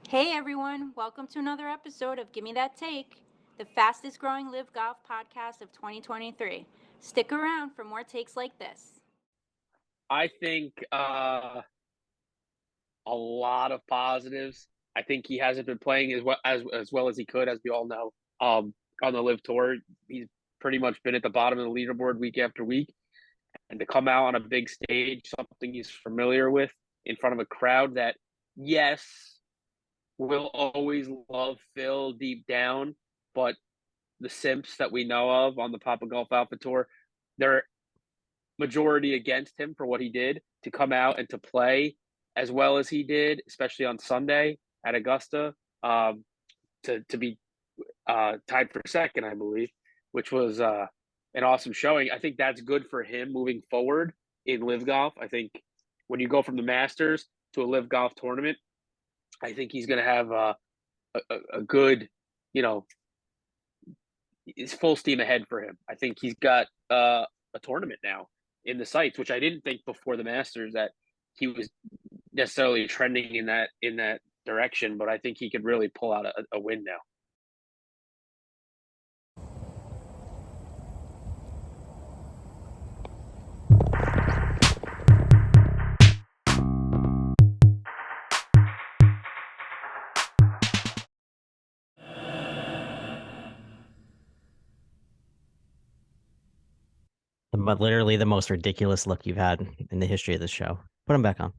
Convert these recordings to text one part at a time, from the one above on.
Hey everyone, welcome to another episode of Gimme That Take, the fastest growing LIV Golf podcast of 2023. Stick around for more takes like this. I think a lot of positives. I think he hasn't been playing as well as he could, as we all know. On the LIV Tour, he's pretty much been at the bottom of the leaderboard week after week, and to come out on a big stage, something he's familiar with, in front of a crowd that, yes, will always love Phil deep down, but the simps that we know of on the Papa Golf Alpha Tour, they're majority against him for what he did to come out and to play as well as he did, especially on Sunday at Augusta, to be tied for second, I believe, which was an awesome showing. I think that's good for him moving forward in LIV Golf. I think when you go from the Masters to a LIV Golf tournament, I think he's going to have a good, you know, it's full steam ahead for him. I think he's got a tournament now in the sights, which I didn't think before the Masters that he was necessarily trending in that direction, but I think he could really pull out a win now. But literally the most ridiculous look you've had in the history of this show. Put him back on.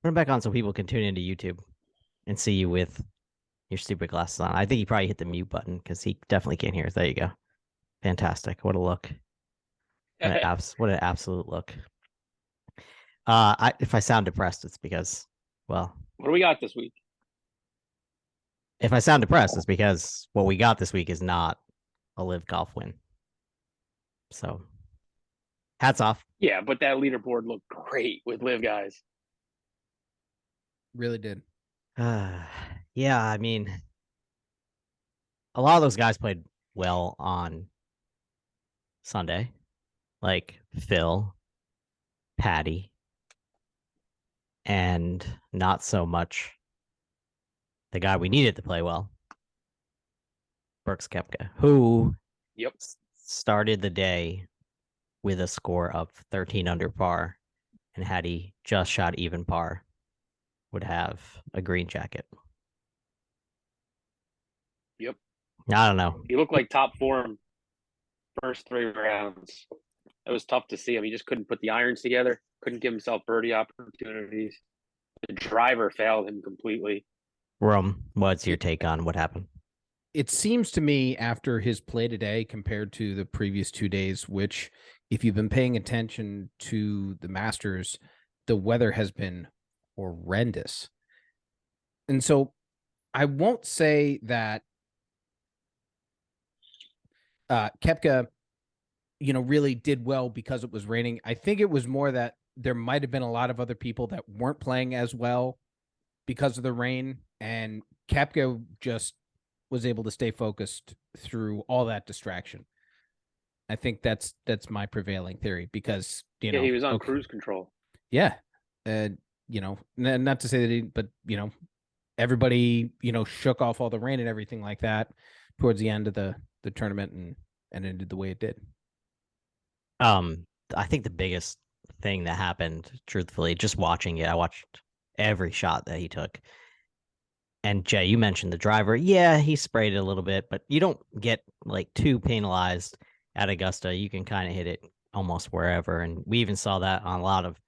Put him back on so people can tune into YouTube and see you with your stupid glasses on. I think he probably hit the mute button because he definitely can't hear us. There you go. Fantastic. What a look. What an absolute look. If I sound depressed, it's because, well, What do we got this week? if I sound depressed, it's because what we got this week is not a LIV Golf win. So, hats off. Yeah, but that leaderboard looked great with LIV guys. Really did. Yeah, I mean, a lot of those guys played well on Sunday, like Phil, Patty, and not so much the guy we needed to play well, Brooks Koepka, who Yep. started the day with a score of 13 under par, and had he just shot even par, would have a green jacket. Yep. I don't know. He looked like top form first three rounds. It was tough to see him. He just couldn't put the irons together, couldn't give himself birdie opportunities. The driver failed him completely. Rome, what's your take on what happened? It seems to me after his play today compared to the previous 2 days, which if you've been paying attention to the Masters, the weather has been horrendous. And so I won't say that Koepka, really did well because it was raining. I think it was more that there might have been a lot of other people that weren't playing as well because of the rain, and Koepka just was able to stay focused through all that distraction. I think that's my prevailing theory because He was on cruise control. Yeah, not to say that but everybody shook off all the rain and everything like that towards the end of the tournament and ended the way it did. I think the biggest thing that happened, truthfully, just watching it, I watched every shot that he took. And Jay, you mentioned the driver. Yeah, he sprayed it a little bit, but you don't get like too penalized at Augusta. You can kind of hit it almost wherever. And we even saw that on a lot of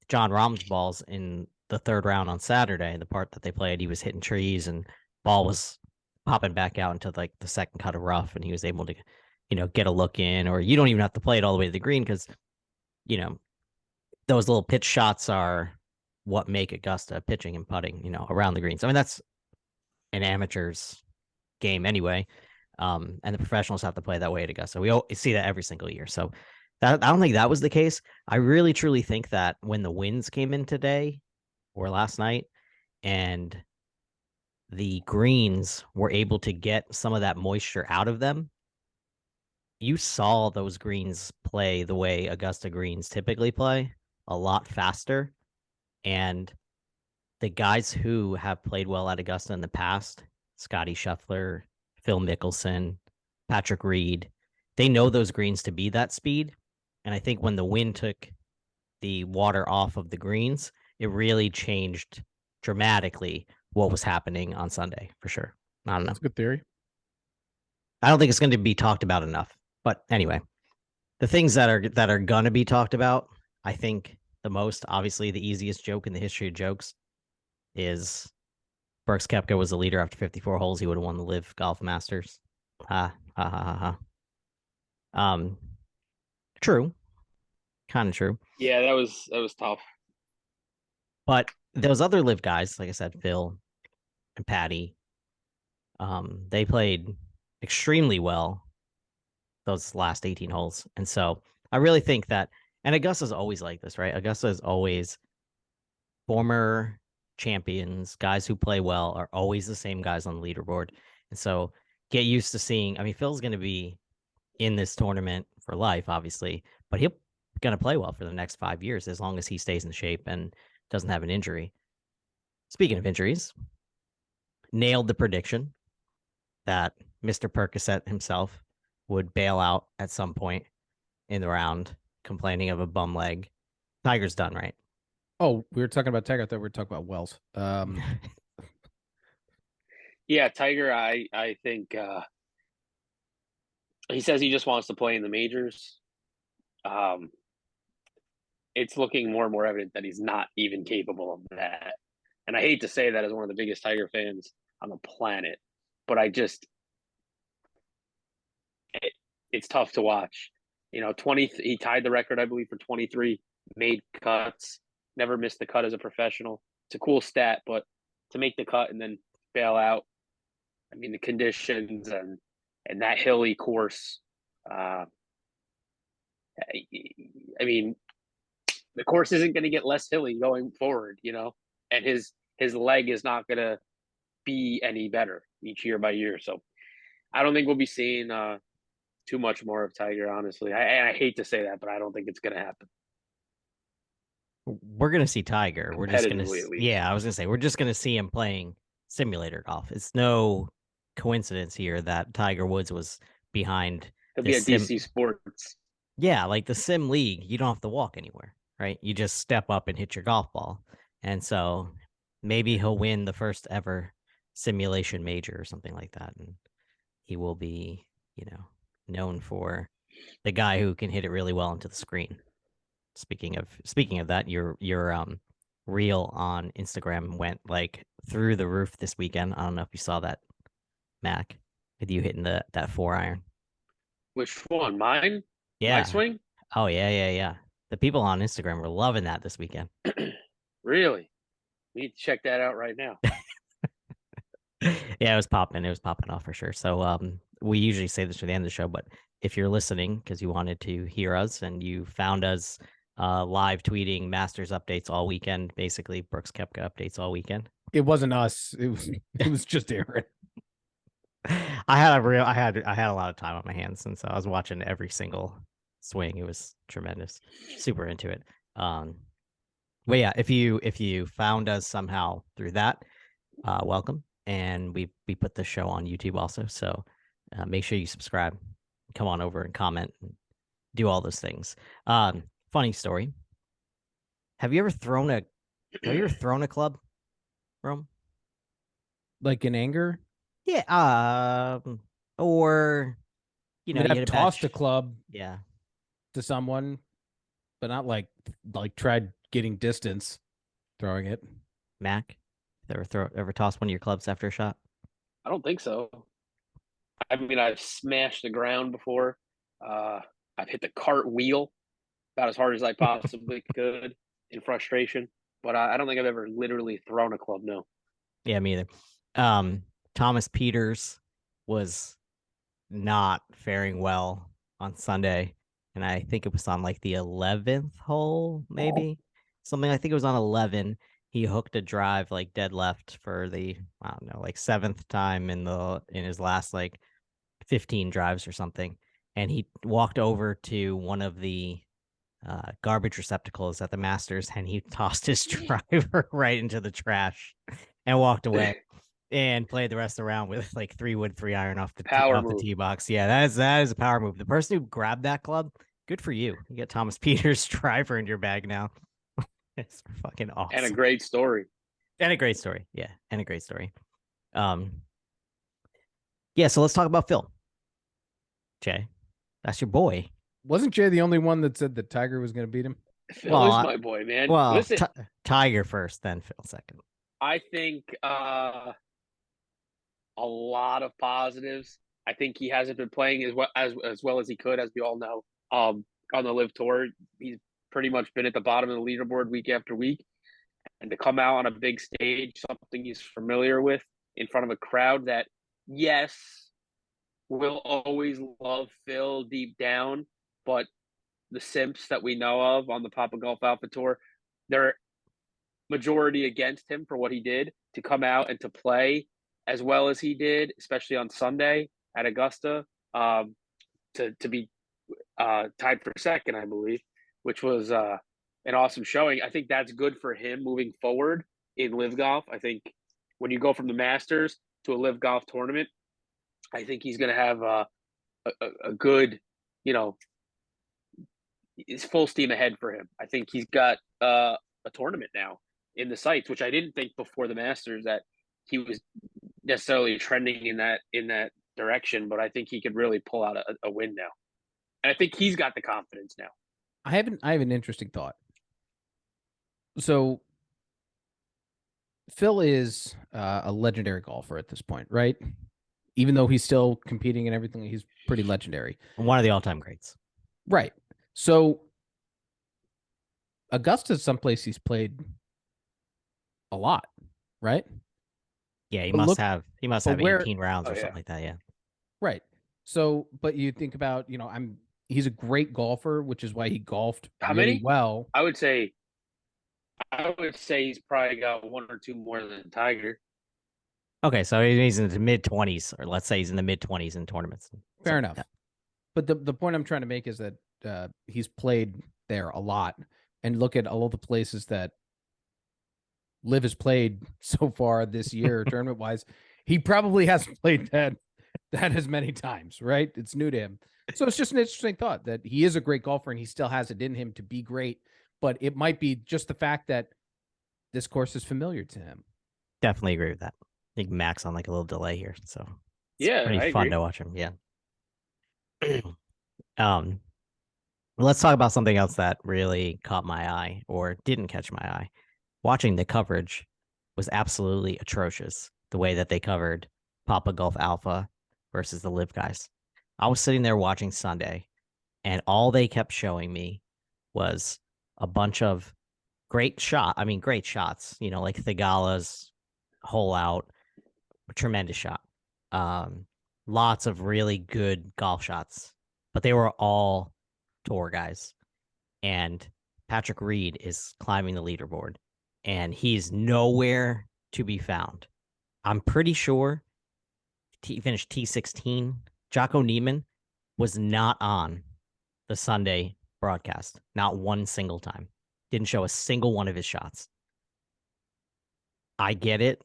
Jon Rahm's balls in the third round on Saturday. The part that they played, he was hitting trees and ball was popping back out into like the second cut of rough, and he was able to, get a look in. Or you don't even have to play it all the way to the green because, those little pitch shots are what make Augusta pitching and putting, around the greens. I mean, that's an amateur's game anyway. And the professionals have to play that way at Augusta. We see that every single year. So I don't think that was the case. I really, truly think that when the winds came in today or last night and the greens were able to get some of that moisture out of them, you saw those greens play the way Augusta greens typically play, a lot faster. And the guys who have played well at Augusta in the past, Scotty Scheffler, Phil Mickelson, Patrick Reed, they know those greens to be that speed. And I think when the wind took the water off of the greens, it really changed dramatically what was happening on Sunday, for sure. I don't know. That's a good theory. I don't think it's going to be talked about enough. But anyway, the things that are going to be talked about, I think the most, obviously the easiest joke in the history of jokes is Brooks Koepka was the leader after 54 holes. He would have won the LIV Golf Masters. Ha ha ha ha. True. Kind of true. Yeah, that was tough. But those other LIV guys, like I said, Phil and Patty, they played extremely well those last 18 holes. And so I really think that, and Augusta's always like this, right? Augusta is always former champions, guys who play well are always the same guys on the leaderboard. And so get used to seeing, I mean, Phil's going to be in this tournament for life, obviously, but he'll going to play well for the next 5 years as long as he stays in shape and doesn't have an injury. Speaking of injuries, nailed the prediction that Mr. Percocet himself would bail out at some point in the round, complaining of a bum leg. Tiger's done, right? Oh, we were talking about Tiger. I thought we were talking about Wells. Yeah, Tiger, I think he says he just wants to play in the majors. It's looking more and more evident that he's not even capable of that. And I hate to say that as one of the biggest Tiger fans on the planet, but it's tough to watch. You know, he tied the record, I believe, for 23 made cuts, never missed the cut as a professional. It's a cool stat, but to make the cut and then bail out, I mean, the conditions and that hilly course, I mean, the course isn't going to get less hilly going forward, you know, and his leg is not going to be any better each year by year. So I don't think we'll be seeing too much more of Tiger, honestly. I hate to say that, but I don't think it's going to happen. We're going to see Tiger. We're just going to, yeah, I was going to say, we're just going to see him playing simulator golf. It's no coincidence here that Tiger Woods was behind. He'll be at DC Sports. Yeah, like the sim league, you don't have to walk anywhere, right? You just step up and hit your golf ball. And so maybe he'll win the first ever simulation major or something like that. And he will be, you know, known for the guy who can hit it really well into the screen. Speaking of that, your reel on Instagram went like through the roof this weekend. I don't know if you saw that, Mac, with you hitting that 4-iron. Which one? Mine? Yeah. My swing? Oh yeah. The people on Instagram were loving that this weekend. Really? We need to check that out right now. Yeah, it was popping. It was popping off for sure. So we usually say this at the end of the show, but if you're listening because you wanted to hear us and you found us live tweeting Masters updates all weekend, basically Brooks Koepka updates all weekend. It wasn't us. It was just Aaron. I had a lot of time on my hands, and so I was watching every single swing. It was tremendous. Super into it. But yeah, if you found us somehow through that, welcome. And we put the show on YouTube also. So make sure you subscribe, come on over and comment, and do all those things. Funny story. Have you ever thrown a club, Rome? Like in anger? Yeah. Or you know, I've tossed a club, yeah, to someone, but not like tried getting distance throwing it. Mac, ever tossed one of your clubs after a shot? I don't think so. I mean, I've smashed the ground before. I've hit the cart wheel about as hard as I possibly could in frustration, but I don't think I've ever literally thrown a club. No. Yeah, me either. Thomas Peters was not faring well on Sunday, and I think it was on like the 11th hole, maybe something. I think it was on 11. He hooked a drive like dead left for the, I don't know, like 7th time in his last like 15 drives or something, and he walked over to one of the garbage receptacles at the Masters, and he tossed his driver right into the trash and walked away and played the rest of the round with like 3-wood 3-iron off the Power off the move. tee box. Yeah, that is a power move. The person who grabbed that club, good for you. You get Thomas Peters' driver in your bag now. It's fucking awesome. And a great story. And a great story. Yeah, and a great story. Yeah, so let's talk about Phil. Jay, that's your boy. Wasn't Jay the only one that said that Tiger was going to beat him? Phil is my boy, man. Well, listen, Tiger first, then Phil second. I think a lot of positives. I think he hasn't been playing as well as he could, as we all know. On the LIV Tour, he's pretty much been at the bottom of the leaderboard week after week, and to come out on a big stage, something he's familiar with, in front of a crowd that, yes, will always love Phil deep down, but the simps that we know of on the Papa Golf Alpha Tour, they're majority against him for what he did, to come out and to play as well as he did, especially on Sunday at Augusta, to be tied for second, I believe, which was an awesome showing. I think that's good for him moving forward in LIV Golf. I think when you go from the Masters to a LIV Golf tournament, I think he's going to have a good, it's full steam ahead for him. I think he's got a tournament now in the sights, which I didn't think before the Masters that he was necessarily trending in that direction, but I think he could really pull out a win now. And I think he's got the confidence now. I have an interesting thought. So Phil is a legendary golfer at this point, right? Even though he's still competing and everything, he's pretty legendary. One of the all-time greats. Right. So Augusta's someplace he's played a lot, right? Yeah, he must have 18 rounds or something like that, yeah. Right. So, but you think about, he's a great golfer, which is why he golfed really well. I would say he's probably got one or two more than Tiger. Okay, so he's in the mid-20s, or let's say he's in the mid-20s in tournaments. Fair enough. Yeah. But the point I'm trying to make is that he's played there a lot. And look at all of the places that LIV has played so far this year, tournament-wise. He probably hasn't played that as many times, right? It's new to him. So it's just an interesting thought that he is a great golfer and he still has it in him to be great. But it might be just the fact that this course is familiar to him. Definitely agree with that. I think Mac's on like a little delay here, so it's yeah, pretty fun to watch him. Yeah. Let's talk about something else that really caught my eye, or didn't catch my eye. Watching the coverage was absolutely atrocious. The way that they covered Papa Golf Alpha versus the LIV guys. I was sitting there watching Sunday, and all they kept showing me was a bunch of great shots, like Thigala's hole out, a tremendous shot. Lots of really good golf shots, but they were all tour guys. And Patrick Reed is climbing the leaderboard, and he's nowhere to be found. I'm pretty sure he finished T16. Jocko Neiman was not on the Sunday broadcast, not one single time. Didn't show a single one of his shots. I get it.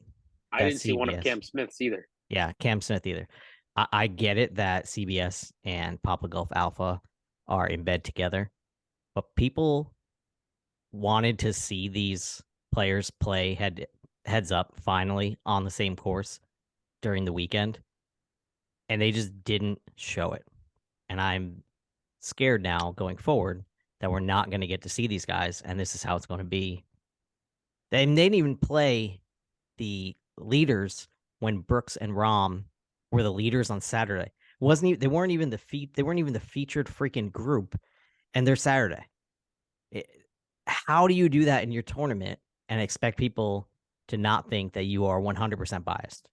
I didn't see one of Cam Smith's either. Yeah, Cam Smith either. I get it that CBS and Papa Golf Alpha are in bed together, but people wanted to see these players play heads up finally on the same course during the weekend, and they just didn't show it. And I'm scared now going forward that we're not going to get to see these guys, and this is how it's going to be. They didn't even play the leaders when Brooks and Rahm were the leaders on Saturday. They weren't even the featured freaking group, and they're Saturday. How do you do that in your tournament and expect people to not think that you are 100% biased?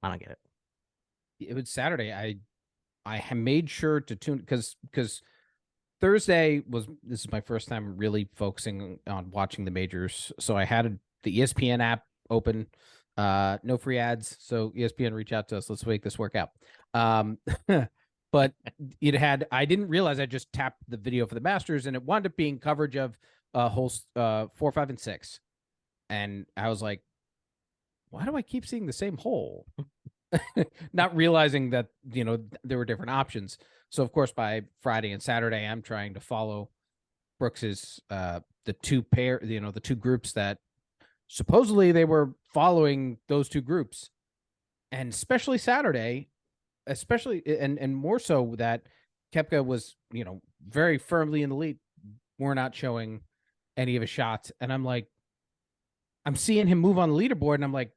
I don't get it. It was Saturday. I made sure to tune because Thursday this is my first time really focusing on watching the majors. So I had the ESPN app open, no free ads. So ESPN, reach out to us. Let's make this work out. but I didn't realize I just tapped the video for the Masters, and it wound up being coverage of holes 4, 5, and 6. And I was like, why do I keep seeing the same hole? Not realizing that, there were different options. So of course, by Friday and Saturday, I'm trying to follow Brooks's the two groups that supposedly they were following those two groups. And especially Saturday, and more so that Koepka was, very firmly in the lead. We're not showing any of his shots. And I'm like, I'm seeing him move on the leaderboard, and I'm like,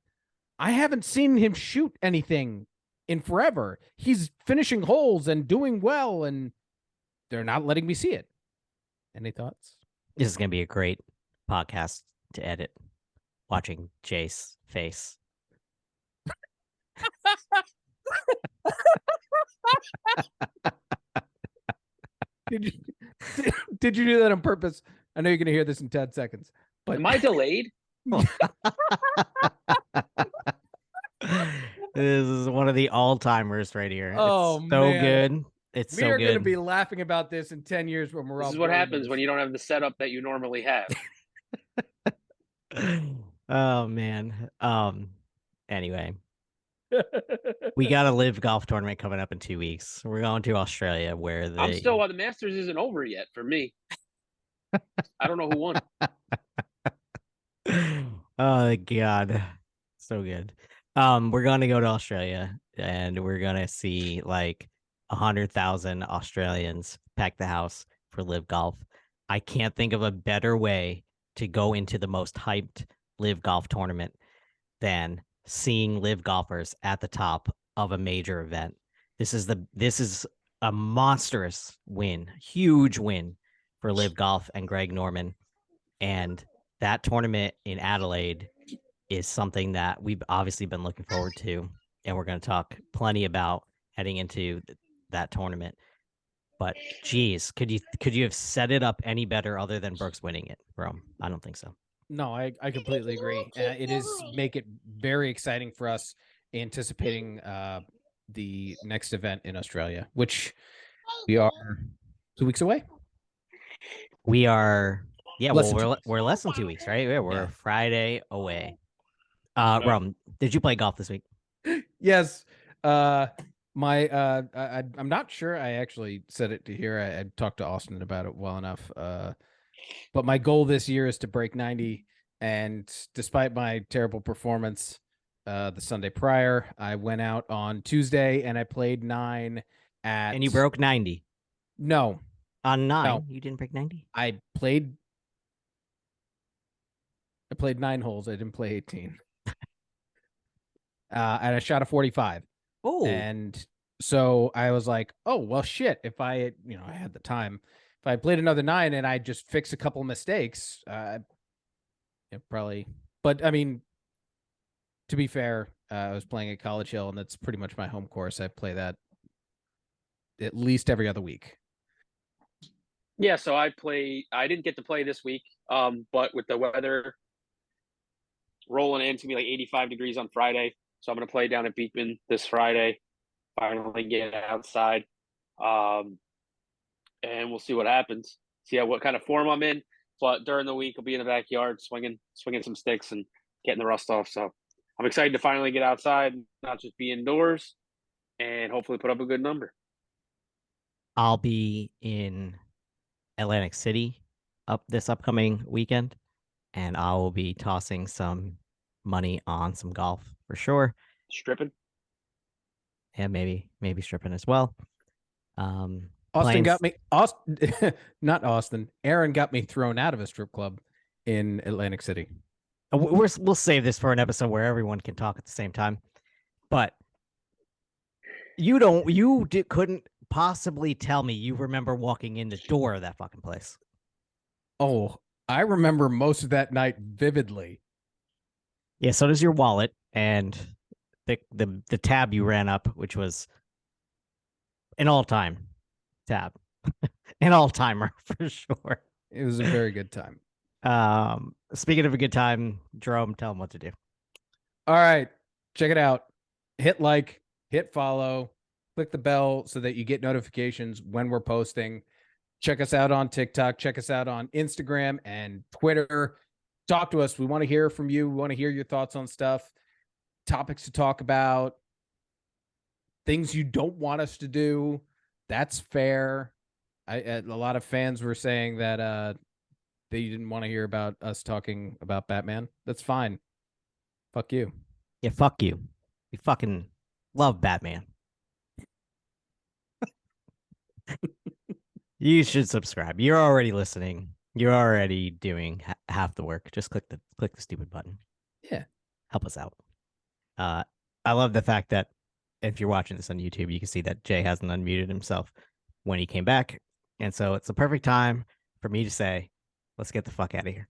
I haven't seen him shoot anything in forever. He's finishing holes and doing well, and they're not letting me see it. Any thoughts? This is going to be a great podcast to edit. Watching Jace face. Did you do that on purpose? I know you're going to hear this in 10 seconds. But am I delayed? This is one of the all-timers right here. Oh, it's so man. good. It's we so are good. going to be laughing about this in 10 years when we're all. This is what happens when you don't have the setup that you normally have. Oh man. Anyway, we got a LIV Golf tournament coming up in 2 weeks. We're going to Australia, where the Masters isn't over yet for me. I don't know who won. Oh God, so good. We're gonna go to Australia, and we're gonna see like 100,000 Australians pack the house for LIV Golf. I can't think of a better way to go into the most hyped LIV Golf tournament than seeing LIV golfers at the top of a major event. This is a monstrous win, huge win for LIV Golf and Greg Norman, and that tournament in Adelaide is something that we've obviously been looking forward to, and we're going to talk plenty about heading into that tournament. But geez, could you have set it up any better other than Brooks winning it, Rome? I don't think so. No, I completely agree. It is make it very exciting for us, anticipating the next event in Australia, which we are 2 weeks away. We are, yeah. Less Well, than we're less than 2 weeks, right? Yeah, we're Yeah. Friday away. Rome, did you play golf this week? Yes. I'm not sure I actually said it to here. I talked to Austin about it well enough. But my goal this year is to break 90. And despite my terrible performance the Sunday prior, I went out on Tuesday and I played 9 at. And you broke 90. No. On 9, No. you didn't break 90? I played 9 holes. I didn't play 18. And I shot a 45. Oh. And so I was like, oh, well, shit. If I had the time, if I played another 9 and I just fix a couple mistakes, probably. But I mean, to be fair, I was playing at College Hill, and that's pretty much my home course. I play that at least every other week. Yeah, so I didn't get to play this week, but with the weather rolling in, it's gonna be like 85 degrees on Friday. So I'm gonna play down at Beekman this Friday. Finally get outside, and we'll see what happens. See what kind of form I'm in. But during the week, I'll be in the backyard swinging some sticks and getting the rust off. So I'm excited to finally get outside, not just be indoors, and hopefully put up a good number. I'll be in Atlantic City this upcoming weekend, and I will be tossing some money on some golf for sure. Stripping? And maybe stripping as well. Austin got me. Not Austin. Aaron got me thrown out of a strip club in Atlantic City. We'll save this for an episode where everyone can talk at the same time. But you couldn't possibly tell me you remember walking in the door of that fucking place. Oh, I remember most of that night vividly. Yeah, so does your wallet and the tab you ran up, which was an all-time tab. An all-timer for sure. It was a very good time. Speaking of a good time, Jerome, tell them what to do. All right, check it out. Hit like, hit follow, Click the bell so that you get notifications when we're posting. Check us out on TikTok. Check us out on Instagram and Twitter. Talk to us. We want to hear from you. We want to hear your thoughts on stuff, topics to talk about, things you don't want us to do. That's fair. A lot of fans were saying that they didn't want to hear about us talking about Batman. That's fine. Fuck you. Yeah, fuck you. We fucking love Batman. You should subscribe. You're already listening. You're already doing half the work. Just click the stupid button. Yeah. Help us out. I love the fact that if you're watching this on YouTube, you can see that Jay hasn't unmuted himself when he came back. And so it's the perfect time for me to say, let's get the fuck out of here.